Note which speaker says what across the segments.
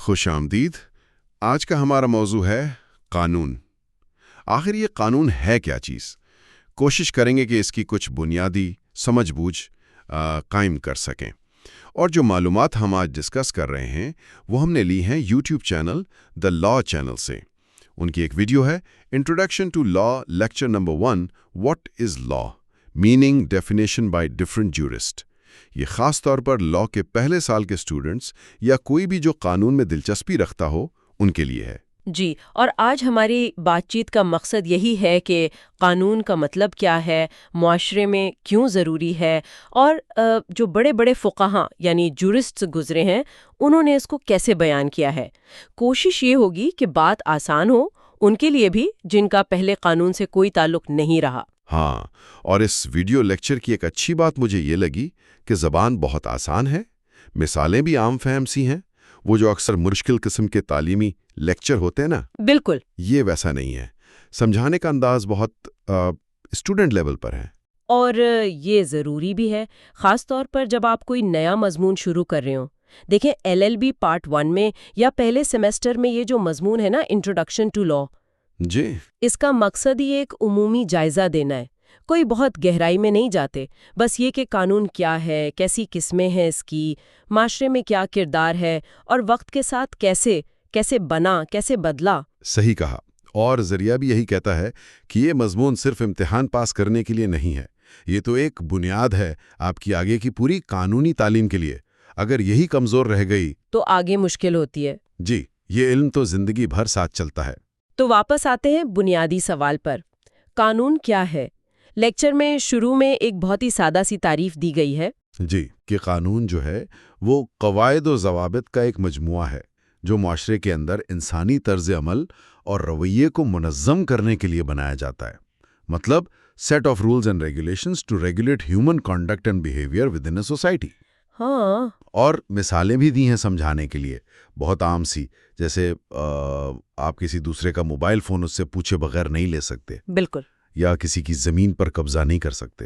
Speaker 1: خوش آمدید۔ آج کا ہمارا موضوع ہے قانون۔ آخر یہ قانون ہے کیا چیز؟ کوشش کریں گے کہ اس کی کچھ بنیادی سمجھ بوجھ قائم کر سکیں۔ اور جو معلومات ہم آج ڈسکس کر رہے ہیں وہ ہم نے لی ہیں YouTube channel the law channel سے۔ ان کی ایک ویڈیو ہے introduction to law lecture number 1 what is law meaning definition by different jurists. یہ خاص طور پر لا کے پہلے سال کے اسٹوڈنٹس یا کوئی بھی جو قانون میں دلچسپی رکھتا ہو ان کے لیے ہے۔
Speaker 2: جی، اور آج ہماری بات چیت کا مقصد یہی ہے کہ قانون کا مطلب کیا ہے، معاشرے میں کیوں ضروری ہے، اور جو بڑے بڑے فقہاء یعنی جورسٹس گزرے ہیں انہوں نے اس کو کیسے بیان کیا ہے۔ کوشش یہ ہوگی کہ بات آسان ہو ان کے لیے بھی جن کا پہلے قانون سے کوئی تعلق نہیں رہا۔
Speaker 1: ہاں، اور اس ویڈیو لیکچر کی ایک اچھی بات مجھے یہ لگی کہ زبان بہت آسان ہے، مثالیں بھی عام فہم سی ہیں۔ وہ جو اکثر مشکل قسم کے تعلیمی لیکچر ہوتے ہیں نا،
Speaker 2: بالکل
Speaker 1: یہ ویسا نہیں ہے۔ سمجھانے کا انداز بہت اسٹوڈنٹ لیول پر ہے۔
Speaker 2: اور یہ ضروری بھی ہے، خاص طور پر جب آپ کوئی نیا مضمون شروع کر رہے ہوں۔ دیکھیں LLB پارٹ 1 میں یا پہلے سیمیسٹر میں یہ جو مضمون ہے نا انٹروڈکشن ٹو لا،
Speaker 1: جی،
Speaker 2: اس کا مقصد ہی ایک عمومی جائزہ دینا ہے۔ کوئی بہت گہرائی میں نہیں جاتے، بس یہ کہ قانون کیا ہے، کیسی قسمیں ہیں اس کی، معاشرے میں کیا کردار ہے، اور وقت کے ساتھ کیسے بنا، کیسے بدلا۔
Speaker 1: صحیح کہا۔ اور ذریعہ بھی یہی کہتا ہے کہ یہ مضمون صرف امتحان پاس کرنے کے لیے نہیں ہے، یہ تو ایک بنیاد ہے آپ کی آگے کی پوری قانونی تعلیم کے لیے۔ اگر یہی کمزور رہ گئی
Speaker 2: تو آگے مشکل ہوتی ہے۔
Speaker 1: جی، یہ علم تو زندگی بھر ساتھ چلتا ہے۔
Speaker 2: تو واپس آتے ہیں بنیادی سوال پر، قانون کیا ہے؟ لیکچر میں شروع میں ایک بہت ہی سادہ سی تعریف دی گئی ہے۔
Speaker 1: جی، کہ قانون جو ہے وہ قواعد و ضوابط کا ایک مجموعہ ہے جو معاشرے کے اندر انسانی طرز عمل اور رویے کو منظم کرنے کے لیے بنایا جاتا ہے۔ مطلب set of rules and regulations to regulate human conduct and behaviour with in a society.
Speaker 2: ہاں،
Speaker 1: اور مثالیں بھی دی ہیں سمجھانے کے لیے، بہت عام سی، جیسے آپ کسی دوسرے کا موبائل فون اس سے پوچھے بغیر نہیں لے سکتے،
Speaker 2: بالکل،
Speaker 1: یا کسی کی زمین پر قبضہ نہیں کر سکتے،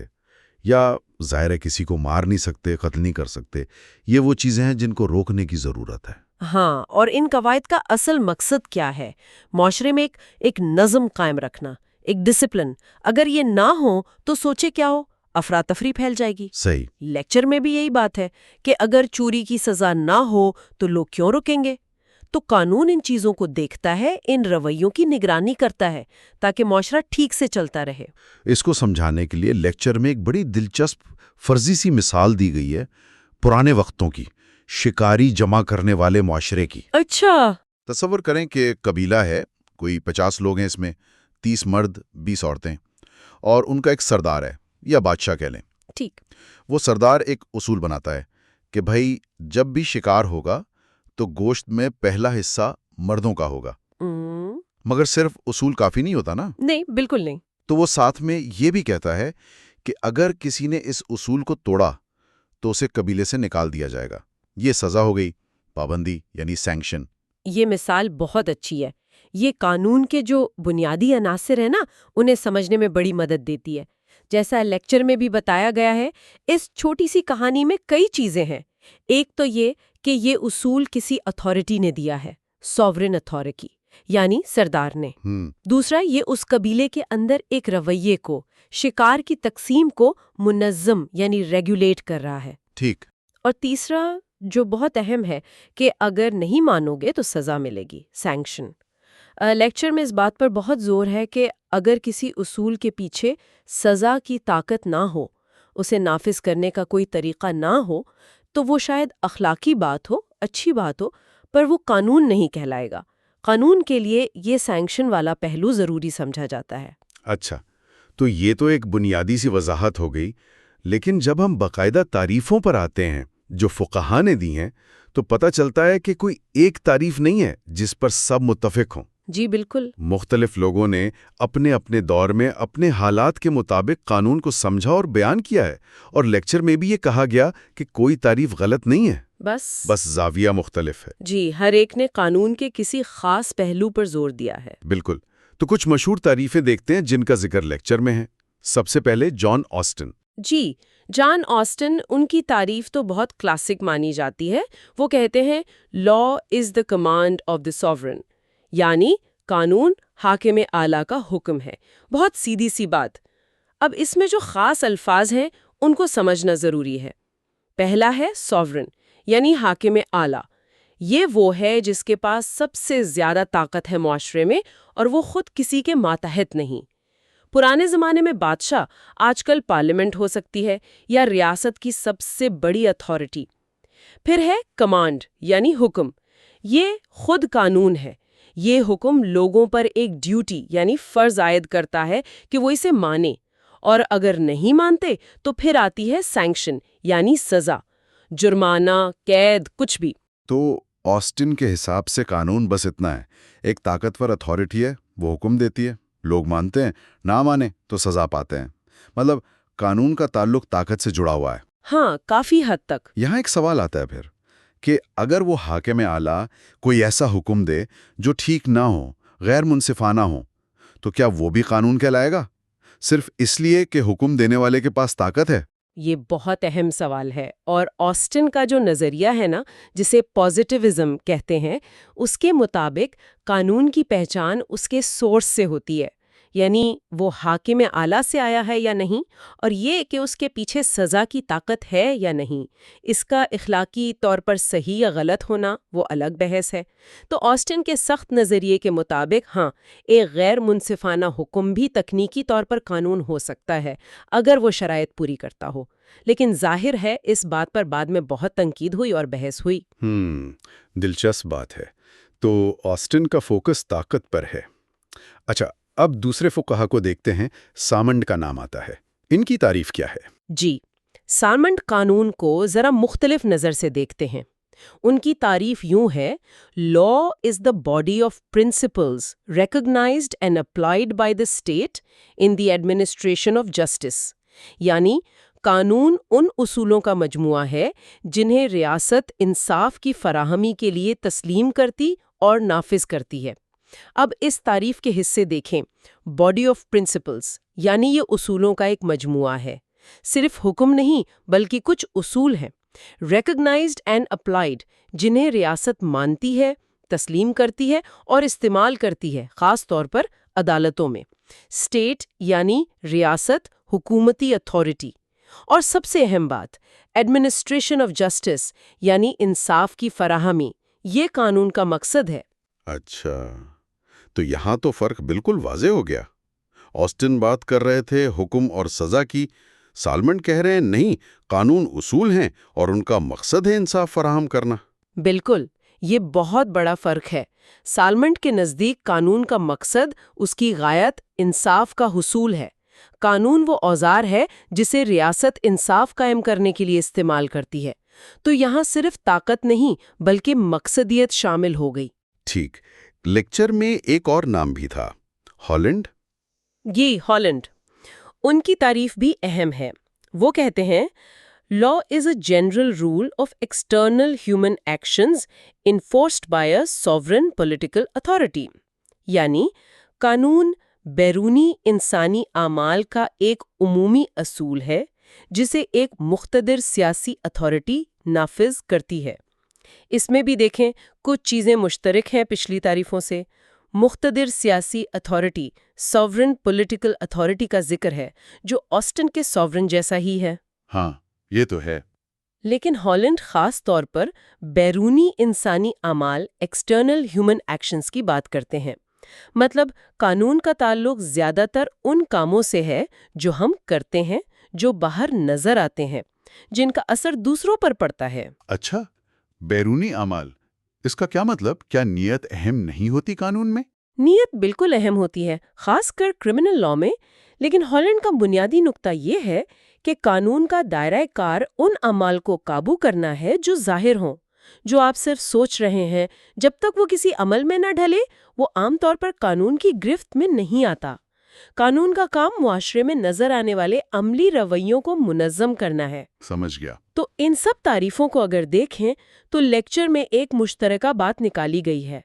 Speaker 1: یا ظاہر ہے کسی کو مار نہیں سکتے، قتل نہیں کر سکتے۔ یہ وہ چیزیں ہیں جن کو روکنے کی ضرورت ہے۔
Speaker 2: ہاں، اور ان قواعد کا اصل مقصد کیا ہے؟ معاشرے میں ایک نظم قائم رکھنا، ایک ڈسپلن۔ اگر یہ نہ ہو تو سوچے کیا ہو، افراتفری پھیل جائے گی۔
Speaker 1: صحیح۔
Speaker 2: لیکچر میں بھی یہی بات ہے کہ اگر چوری کی سزا نہ ہو تو لوگ کیوں رکیں گے؟ تو قانون ان چیزوں کو دیکھتا ہے، ان رویوں کی نگرانی کرتا ہے تاکہ معاشرہ ٹھیک سے چلتا رہے۔
Speaker 1: اس کو سمجھانے کے لیے لیکچر میں ایک بڑی دلچسپ فرضی سی مثال دی گئی ہے، پرانے وقتوں کی شکاری جمع کرنے والے معاشرے کی۔
Speaker 2: اچھا،
Speaker 1: تصور کریں کہ ایک قبیلہ ہے، کوئی 50 لوگ ہیں، اس میں 30 مرد 20 عورتیں، اور ان کا ایک سردار ہے یا بادشاہ کہہ لیں۔
Speaker 2: ٹھیک۔
Speaker 1: وہ سردار ایک اصول بناتا ہے کہ بھائی جب بھی شکار ہوگا تو گوشت میں پہلا حصہ مردوں کا ہوگا۔ مگر صرف اصول کافی نہیں ہوتا نا۔
Speaker 2: نہیں، بالکل نہیں۔
Speaker 1: تو وہ ساتھ میں یہ بھی کہتا ہے کہ اگر کسی نے اس اصول کو توڑا تو اسے قبیلے سے نکال دیا جائے گا۔ یہ سزا ہو گئی، پابندی یعنی سینکشن۔
Speaker 2: یہ مثال بہت اچھی ہے۔ یہ قانون کے جو بنیادی عناصر ہیں نا انہیں سمجھنے میں بڑی مدد دیتی ہے۔ جیسا لیکچر میں بھی بتایا گیا ہے، اس چھوٹی سی کہانی میں کئی چیزیں ہیں۔ ایک تو یہ کہ یہ اصول کسی اتھارٹی نے دیا ہے، سوورن اتھارٹی یعنی سردار نے۔ دوسرا، یہ اس قبیلے کے اندر ایک رویے کو، شکار کی تقسیم کو منظم یعنی ریگولیٹ کر رہا ہے۔
Speaker 1: ٹھیک۔
Speaker 2: اور تیسرا جو بہت اہم ہے کہ اگر نہیں مانو گے تو سزا ملے گی، سینکشن۔ لیکچر میں اس بات پر بہت زور ہے کہ اگر کسی اصول کے پیچھے سزا کی طاقت نہ ہو، اسے نافذ کرنے کا کوئی طریقہ نہ ہو، تو وہ شاید اخلاقی بات ہو، اچھی بات ہو، پر وہ قانون نہیں کہلائے گا۔ قانون کے لیے یہ سینکشن والا پہلو ضروری سمجھا جاتا ہے۔
Speaker 1: اچھا، تو یہ تو ایک بنیادی سی وضاحت ہو گئی، لیکن جب ہم باقاعدہ تعریفوں پر آتے ہیں جو فقہاء نے دی ہیں تو پتہ چلتا ہے کہ کوئی ایک تعریف نہیں ہے جس پر سب متفق ہوں۔
Speaker 2: جی بالکل۔
Speaker 1: مختلف لوگوں نے اپنے اپنے دور میں اپنے حالات کے مطابق قانون کو سمجھا اور بیان کیا ہے، اور لیکچر میں بھی یہ کہا گیا کہ کوئی تعریف غلط نہیں ہے، بس زاویہ مختلف ہے۔
Speaker 2: جی، ہر ایک نے قانون کے کسی خاص پہلو پر زور دیا ہے۔
Speaker 1: بالکل۔ تو کچھ مشہور تعریفیں دیکھتے ہیں جن کا ذکر لیکچر میں ہے۔ سب سے پہلے جان آسٹن۔
Speaker 2: جی، جان آسٹن، ان کی تعریف تو بہت کلاسک مانی جاتی ہے. وہ کہتے ہیں law is the command of the sovereign, یعنی قانون حاکم اعلیٰ کا حکم ہے. بہت سیدھی سی بات. اب اس میں جو خاص الفاظ ہیں ان کو سمجھنا ضروری ہے. پہلا ہے سوورن، یعنی حاکم اعلیٰ. یہ وہ ہے جس کے پاس سب سے زیادہ طاقت ہے معاشرے میں، اور وہ خود کسی کے ماتحت نہیں. پرانے زمانے میں بادشاہ، آج کل پارلیمنٹ ہو سکتی ہے، یا ریاست کی سب سے بڑی اتھارٹی. پھر ہے کمانڈ، یعنی حکم. یہ خود قانون ہے. یہ حکم لوگوں پر ایک ڈیوٹی یعنی فرض عائد کرتا ہے کہ وہ اسے مانے، اور اگر نہیں مانتے تو پھر آتی ہے سینکشن یعنی سزا، جرمانہ، قید، کچھ بھی.
Speaker 3: تو آسٹن کے حساب سے قانون بس اتنا ہے، ایک طاقتور اتھارٹی ہے، وہ حکم دیتی ہے، لوگ مانتے ہیں، نہ مانے تو سزا پاتے ہیں. مطلب قانون کا تعلق طاقت سے جڑا ہوا ہے.
Speaker 2: ہاں، کافی حد تک.
Speaker 3: یہاں ایک سوال آتا ہے پھر کہ اگر وہ حاکم اعلیٰ کوئی ایسا حکم دے جو ٹھیک نہ ہو، غیر منصفانہ ہو، تو کیا وہ بھی قانون کہلائے گا، صرف اس لیے کہ حکم دینے والے کے پاس طاقت ہے؟
Speaker 2: یہ بہت اہم سوال ہے، اور آسٹن کا جو نظریہ ہے نا، جسے پازیٹیوزم کہتے ہیں، اس کے مطابق قانون کی پہچان اس کے سورس سے ہوتی ہے. یعنی وہ حاکم اعلیٰ سے آیا ہے یا نہیں، اور یہ کہ اس کے پیچھے سزا کی طاقت ہے یا نہیں. اس کا اخلاقی طور پر صحیح یا غلط ہونا وہ الگ بحث ہے. تو آسٹن کے سخت نظریے کے مطابق ہاں، ایک غیر منصفانہ حکم بھی تکنیکی طور پر قانون ہو سکتا ہے اگر وہ شرائط پوری کرتا ہو. لیکن ظاہر ہے اس بات پر بعد میں بہت تنقید ہوئی اور بحث ہوئی.
Speaker 3: دلچسپ بات ہے. تو آسٹن کا فوکس طاقت پر ہے. اچھا، اب دوسرے فقہا کو دیکھتے ہیں. سامنڈ کا نام آتا ہے. ان کی تعریف کیا ہے؟
Speaker 2: جی، سامنڈ قانون کو ذرا مختلف نظر سے دیکھتے ہیں. ان کی تعریف یوں ہے: law is the body of principles recognised and applied by the state in the administration of justice. یعنی قانون ان اصولوں کا مجموعہ ہے جنہیں ریاست انصاف کی فراہمی کے لیے تسلیم کرتی اور نافذ کرتی ہے. اب اس تعریف کے حصے دیکھیں. باڈی آف پرنسپلز یعنی یہ اصولوں کا ایک مجموعہ ہے، صرف حکم نہیں بلکہ کچھ اصول ہیں. ریکگنائزڈ اینڈ اپلائیڈ جنہیں ریاست مانتی ہے، تسلیم کرتی ہے اور استعمال کرتی ہے، خاص طور پر عدالتوں میں. اسٹیٹ یعنی ریاست، حکومتی اتھارٹی. اور سب سے اہم بات، ایڈمنسٹریشن آف جسٹس یعنی انصاف کی فراہمی. یہ قانون کا مقصد ہے.
Speaker 1: اچھا، تو یہاں تو فرق بالکل واضح ہو گیا. آسٹن بات کر رہے تھے حکم اور سزا کی، سالمنڈ کہہ رہے ہیں نہیں، قانون اصول ہیں اور ان کا مقصد ہے انصاف فراہم کرنا.
Speaker 2: بالکل، یہ بہت بڑا فرق ہے. سالمنڈ کے نزدیک قانون کا مقصد، اس کی غایت، انصاف کا حصول ہے. قانون وہ اوزار ہے جسے ریاست انصاف قائم کرنے کے لیے استعمال کرتی ہے. تو یہاں صرف طاقت نہیں بلکہ مقصدیت شامل ہو گئی.
Speaker 1: ٹھیک. لیکچر میں ایک اور نام بھی تھا، ہالینڈ.
Speaker 2: یہ ہالینڈ، ان کی تعریف بھی اہم ہے. وہ کہتے ہیں law is a general rule of external human actions enforced by a sovereign political authority. یعنی قانون بیرونی انسانی اعمال کا ایک عمومی اصول ہے جسے ایک مقتدر سیاسی اتھارٹی نافذ کرتی ہے. اس میں بھی دیکھیں کچھ چیزیں مشترک ہیں پچھلی تعریفوں سے. مقتدر سیاسی اتھارٹی، سوورن پولیٹیکل اتھارٹی کا ذکر ہے جو آسٹن کے سوورن جیسا ہی ہے.
Speaker 3: ہاں، یہ تو ہے.
Speaker 2: لیکن ہالینڈ خاص طور پر بیرونی انسانی اعمال، ایکسٹرنل ہیومن ایکشنز کی بات کرتے ہیں. مطلب قانون کا تعلق زیادہ تر ان کاموں سے ہے جو ہم کرتے ہیں، جو باہر نظر آتے ہیں، جن کا اثر دوسروں پر پڑتا ہے.
Speaker 3: اچھا، بیرونی اعمال، اس کا کیا مطلب؟ کیا نیت اہم نہیں ہوتی قانون میں؟
Speaker 2: نیت بالکل اہم ہوتی ہے، خاص کر کرمنل لاء میں. لیکن ہالینڈ کا بنیادی نقطہ یہ ہے کہ قانون کا دائرہ کار ان اعمال کو قابو کرنا ہے جو ظاہر ہوں، جو آپ صرف سوچ رہے ہیں. جب تک وہ کسی عمل میں نہ ڈھلے، وہ عام طور پر قانون کی گرفت میں نہیں آتا. قانون کا کام معاشرے میں نظر آنے والے عملی رویوں کو منظم کرنا ہے.
Speaker 3: سمجھ گیا.
Speaker 2: تو ان سب تعریفوں کو اگر دیکھیں تو لیکچر میں ایک مشترکہ بات نکالی گئی ہے.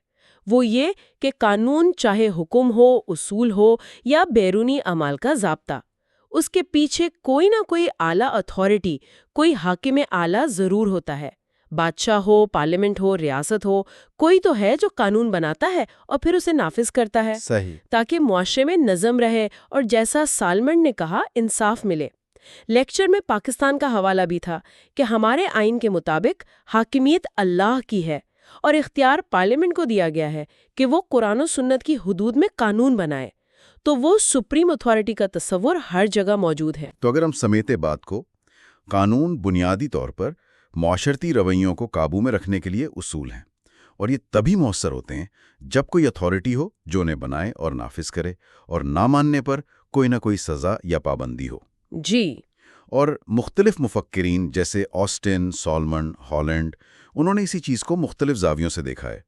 Speaker 2: وہ یہ کہ قانون چاہے حکم ہو، اصول ہو یا بیرونی اعمال کا ضابطہ، اس کے پیچھے کوئی نہ کوئی اعلیٰ اتھارٹی، کوئی حاکم اعلیٰ ضرور ہوتا ہے۔ بادشاہ ہو، پارلیمنٹ ہو، ریاست ہو، کوئی تو ہے جو قانون بناتا ہے اور پھر اسے نافذ کرتا ہے
Speaker 3: صحیح۔
Speaker 2: تاکہ معاشرے میں نظم رہے اور جیسا سالمنڈ نے کہا انصاف ملے۔ لیکچر میں پاکستان کا حوالہ بھی تھا کہ ہمارے آئین کے مطابق حاکمیت اللہ کی ہے اور اختیار پارلیمنٹ کو دیا گیا ہے کہ وہ قرآن و سنت کی حدود میں قانون بنائے، تو وہ سپریم اتھارٹی کا تصور ہر جگہ موجود ہے۔
Speaker 3: تو اگر ہم سمیتے بات کو، قانون بنیادی طور پر معاشرتی رویوں کو قابو میں رکھنے کے لیے اصول ہیں، اور یہ تبھی مؤثر ہوتے ہیں جب کوئی اتھارٹی ہو جو انہیں بنائے اور نافذ کرے، اور نہ ماننے پر کوئی نہ کوئی سزا یا پابندی ہو۔
Speaker 2: جی۔
Speaker 3: اور مختلف مفکرین جیسے آسٹن، سالمن، ہالینڈ، انہوں نے اسی چیز کو مختلف زاویوں سے دیکھا ہے۔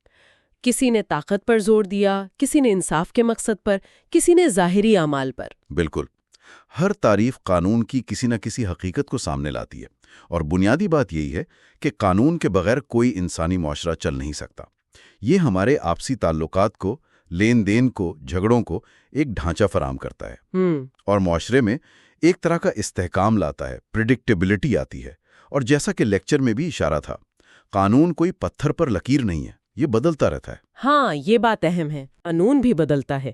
Speaker 2: کسی نے طاقت پر زور دیا، کسی نے انصاف کے مقصد پر، کسی نے ظاہری اعمال پر۔
Speaker 3: بالکل، ہر تعریف قانون کی کسی نہ کسی حقیقت کو سامنے لاتی ہے، اور بنیادی بات یہی ہے کہ قانون کے بغیر کوئی انسانی معاشرہ چل نہیں سکتا۔ یہ ہمارے آپسی تعلقات کو، لین دین کو، جھگڑوں کو ایک ڈھانچہ فراہم کرتا ہے، اور معاشرے میں ایک طرح کا استحکام لاتا ہے، پریڈکٹیبلٹی آتی ہے۔ اور جیسا کہ لیکچر میں بھی اشارہ تھا، قانون کوئی پتھر پر لکیر نہیں ہے، یہ بدلتا رہتا ہے۔
Speaker 2: ہاں، یہ بات اہم ہے، قانون بھی بدلتا ہے۔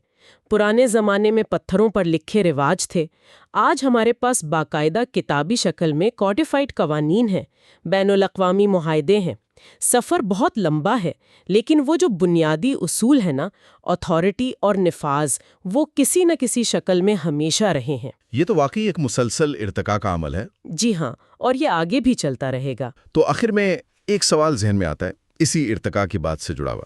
Speaker 2: پرانے زمانے میں پتھروں پر لکھے رواج تھے، آج ہمارے پاس باقاعدہ کتابی شکل میں کوڈیفائڈ قوانین ہیں، بین الاقوامی معاہدے ہیں۔ سفر بہت لمبا ہے، لیکن وہ جو بنیادی اصول ہے نا، اتھارٹی اور نفاذ، وہ کسی نہ کسی شکل میں ہمیشہ رہے ہیں۔
Speaker 4: یہ تو واقعی ایک مسلسل ارتقاء کا عمل ہے۔
Speaker 2: جی ہاں، اور یہ آگے بھی چلتا رہے گا۔
Speaker 4: تو آخر میں ایک سوال ذہن میں آتا ہے اسی ارتقاء کی بات سے جڑا ہوا۔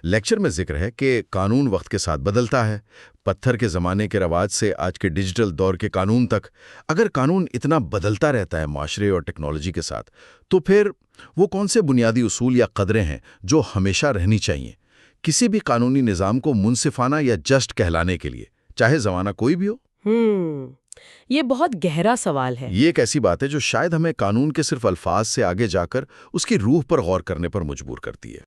Speaker 4: لیکچر میں ذکر ہے کہ قانون وقت کے ساتھ بدلتا ہے، پتھر کے زمانے کے رواج سے آج کے ڈیجیٹل دور کے قانون تک۔ اگر قانون اتنا بدلتا رہتا ہے معاشرے اور ٹیکنالوجی کے ساتھ، تو پھر وہ کون سے بنیادی اصول یا قدریں ہیں جو ہمیشہ رہنی چاہیے کسی بھی قانونی نظام کو منصفانہ یا جسٹ کہلانے کے لیے، چاہے زمانہ کوئی بھی ہو؟
Speaker 2: یہ بہت گہرا سوال ہے۔
Speaker 4: یہ ایک ایسی بات ہے جو شاید ہمیں قانون کے صرف الفاظ سے آگے جا کر اس کی روح پر غور کرنے پر مجبور کرتی ہے۔